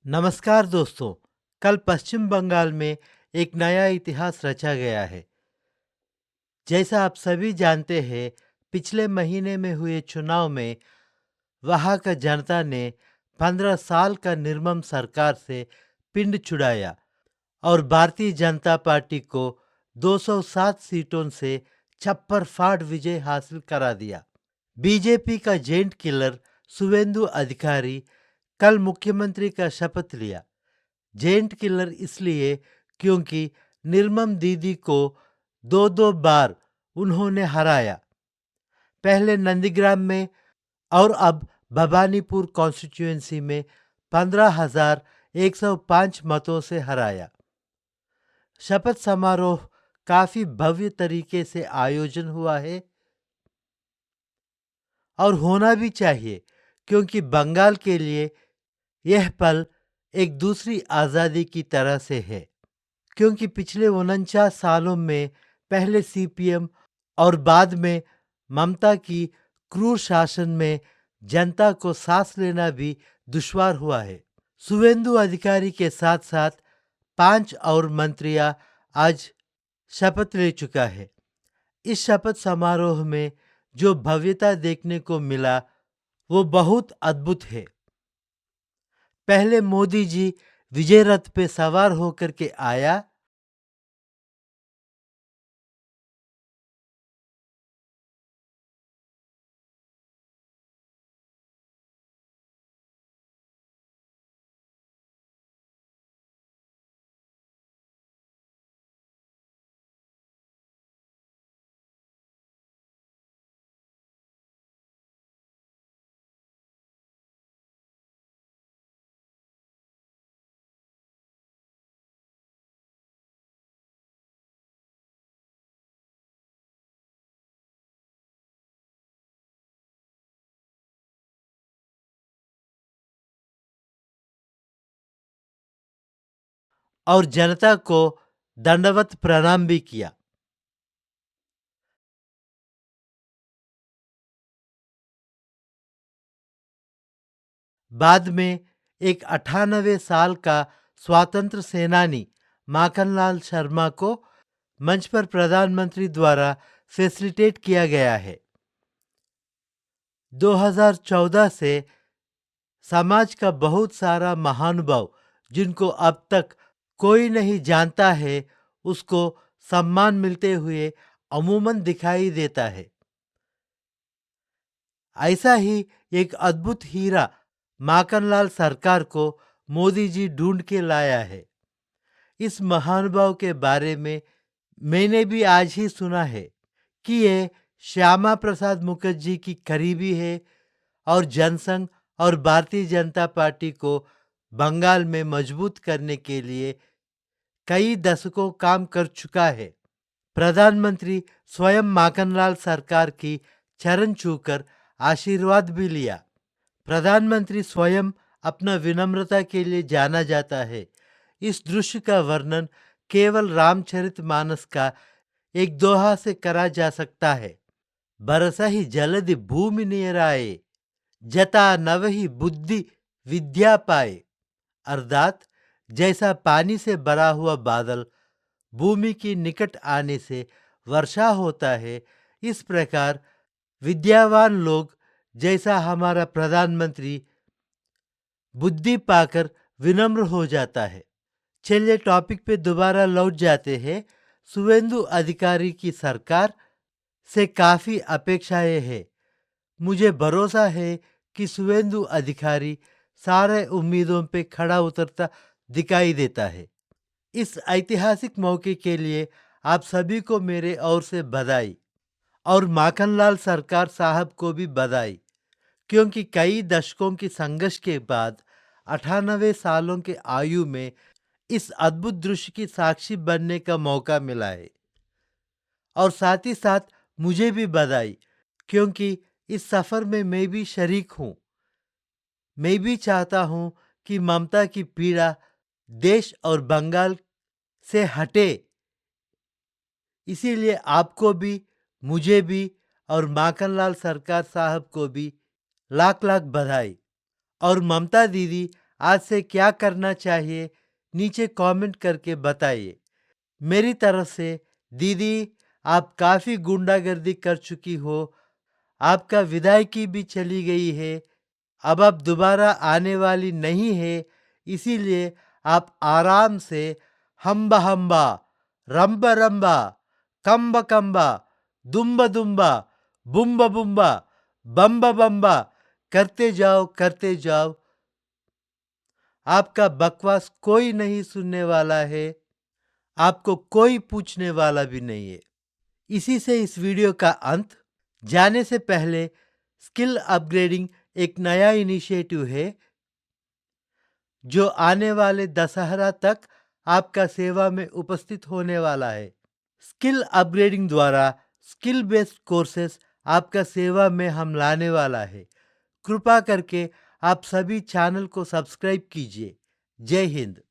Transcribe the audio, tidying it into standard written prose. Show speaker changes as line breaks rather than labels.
नमस्कार दोस्तों। कल पश्चिम बंगाल में एक नया इतिहास रचा गया है। जैसा आप सभी जानते हैं, पिछले महीने में हुए चुनाव में वहां का जनता ने 15 साल का निर्मम सरकार से पिंड छुड़ाया और भारतीय जनता पार्टी को 207 सीटों से छप्पर फाड़ विजय हासिल करा दिया। बीजेपी का जेंट किलर शुवेंदु अधिकारी कल मुख्यमंत्री का शपथ लिया। जेंट किलर इसलिए क्योंकि निर्मम दीदी को दो दो बार उन्होंने हराया, पहले नंदीग्राम में और अब भवानीपुर कॉन्स्टिट्यूएंसी में 15,105 मतों से हराया। शपथ समारोह काफी भव्य तरीके से आयोजन हुआ है और होना भी चाहिए, क्योंकि बंगाल के लिए यह पल एक दूसरी आज़ादी की तरह से है। क्योंकि पिछले 49 सालों में पहले सीपीएम और बाद में ममता की क्रूर शासन में जनता को सांस लेना भी दुश्वार हुआ है। शुवेंदु अधिकारी के साथ साथ 5 और मंत्रियां आज शपथ ले चुका है। इस शपथ समारोह में जो भव्यता देखने को मिला वो बहुत अद्भुत है। पहले मोदी जी विजय रथ पे सवार होकर के आया और जनता को दंडवत प्रणाम भी किया। बाद में एक 98 साल का स्वातंत्र सेनानी माखनलाल शर्मा को मंच पर प्रधानमंत्री द्वारा फैसिलिटेट किया गया है। 2014 से समाज का बहुत सारा महानुभाव जिनको अब तक कोई नहीं जानता है, उसको सम्मान मिलते हुए अमूमन दिखाई देता है। ऐसा ही एक अद्भुत हीरा माखनलाल सरकार को मोदी जी ढूंढ के लाया है। इस महानुभाव के बारे में मैंने भी आज ही सुना है कि ये श्यामा प्रसाद मुखर्जी की करीबी है और जनसंघ और भारतीय जनता पार्टी को बंगाल में मजबूत करने के लिए कई दशकों काम कर चुका है। प्रधानमंत्री स्वयं माखनलाल सरकार की चरण छूकर आशीर्वाद भी लिया। प्रधानमंत्री स्वयं अपना विनम्रता के लिए जाना जाता है। इस दृश्य का वर्णन केवल रामचरितमानस का एक दोहा से करा जा सकता है। बरसा ही जलधि भूमि निराए, जता नवहि बुद्धि विद्या पाए। अर्थात जैसा पानी से भरा हुआ बादल भूमि की निकट आने से वर्षा होता है, इस प्रकार विद्यावान लोग जैसा हमारा प्रधानमंत्री बुद्धि पाकर विनम्र हो जाता है। चलिए टॉपिक पे दोबारा लौट जाते हैं। शुवेंदु अधिकारी की सरकार से काफी अपेक्षाएं हैं। मुझे भरोसा है कि शुवेंदु अधिकारी सारे उम्मीदों पे खड़ा उतरता दिखाई देता है। इस ऐतिहासिक मौके के लिए आप सभी को मेरे ओर से बधाई और माखनलाल सरकार साहब को भी बधाई, क्योंकि कई दशकों की संघर्ष के बाद 98 सालों के आयु में इस अद्भुत दृश्य की साक्षी बनने का मौका मिला है। और साथ ही साथ मुझे भी बधाई, क्योंकि इस सफर में मैं भी शरीक हूँ। मैं भी चाहता हूँ कि ममता की पीड़ा देश और बंगाल से हटे। इसीलिए आपको भी, मुझे भी और माखनलाल सरकार साहब को भी लाख लाख बधाई। और ममता दीदी, आज से क्या करना चाहिए, नीचे कमेंट करके बताइए। मेरी तरफ से दीदी, आप काफ़ी गुंडागर्दी कर चुकी हो, आपका विदायगी भी चली गई है, अब आप दोबारा आने वाली नहीं है, इसीलिए आप आराम से हम्बा हम्बा, रंबा रंबा, कंबा कंबा, दुम्बा दुम्बा, बुम्बा बुम्बा, बम्बा बम्बा करते जाओ। आपका बकवास कोई नहीं सुनने वाला है, आपको कोई पूछने वाला भी नहीं है। इसी से इस वीडियो का अंत। जाने से पहले स्किल अपग्रेडिंग एक नया इनिशिएटिव है जो आने वाले दशहरा तक आपका सेवा में उपस्थित होने वाला है। स्किल अपग्रेडिंग द्वारा स्किल बेस्ड कोर्सेस आपका सेवा में हम लाने वाला है। कृपा करके आप सभी चैनल को सब्सक्राइब कीजिए। जय हिंद।